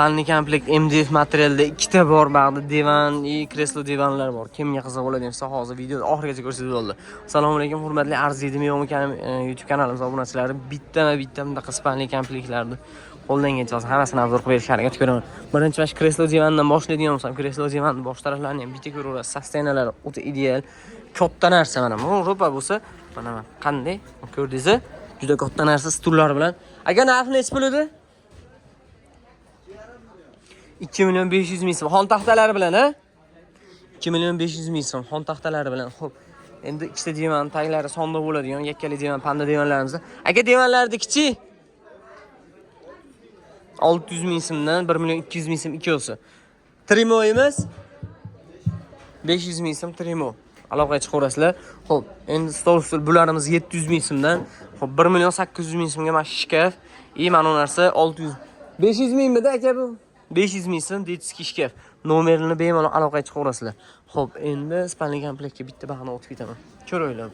Spalniy komplekt MDF materialda ikkita bor, bag'da divan, kreslo divanlar bor. Kimga qiziq bo'ladigan bo'lsa, hozir videoni oxirigacha ko'rsatib bo'ldi. Assalomu alaykum, hurmatli Arziydimi yo'qmi YouTube kanalimiz obunachilari. Bitta bunaqa Spalniy komplektlarni qo'ldan kelsa hammasini obzor qilib berishga harakat ko'raman. Birinchi mana kreslo divandan boshlaydigan bo'lsam, kreslo divanning bosh taraflarini ham bitta ko'raverasiz. Sastenalari o'ta ideal. Katta narsa mana. Bu ro'pa bo'lsa, mana qanday ko'rdingiz? Juda katta narsa stullar bilan. Aka narxi necha pul edi? 2.500.000 ming so'm xon taxtalari bilan, ha? 2.500.000 ming so'm xon taxtalari bilan. Xo'p, endi ikkita divan, taglari sonda bo'ladigan yakkali divan, panda divanlarimizda. Aka divanlarni kichik 600.000 ming so'mdan 1.200.000 ming so'm ikkosi. Trimo emas. 500.000 ming so'm trimo. Aloqaga chiqaverasizlar. Xo'p, endi stol bularimiz 700.000 ming so'mdan. Xo'p, 1.800.000 ming so'mga mana shkaf, mana bu narsa 600. 500 mingmi aka bu? 500 ming so'm detskiy shkaf. Nomerini bemalol aloqaga chiqaverasizlar. Xo'p, endi Spalniy komplektga bitta bahona o'tib ketaman. Ko'ringlar.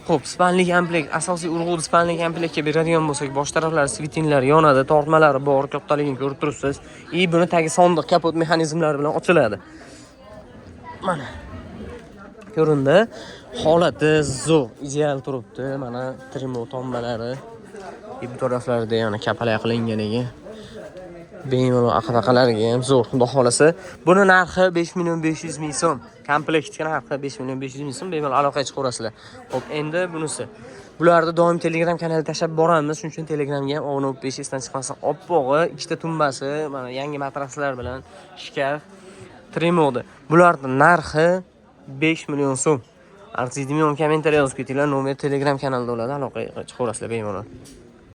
Xo'p, Spalniy komplekt asosiy urg'u Spalniy komplektga beradigan bo'lsak, bosh taraflari svitinlar yonadi, tortmalari bor, kattaligini ko'rib turibsiz. Buni tagi sondiq kapot mexanizmlari bilan ochiladi. Mana. Ko'rindi. Holati zo'r, ideal turibdi. Mana trimo tombalari. Bu taraflarida yana kapalak qilinganiga bemalol aqalaqalarga ham zo'r. Xudo xolasa, buni narxi 5.500.000 ming so'm. Komplektga narxi 5.500.000 ming so'm. Bemalol aloqaga chiqaverasizlar. Xo'p, endi bunisi. Bularni doim Telegram kanaliga tashab boramiz. Shuning uchun Telegramga ham obuna bo'lib esdan chiqmasin. Oppog'i, ikkita tumbasi, mana yangi matraslar bilan shkaf, trimodi. Bularning narxi 5 million so'm. Arziydimi kommentariy yozib ketinglar. Nomer Telegram kanalida bo'ladi. Aloqaga chiqaverasizlar bemalol.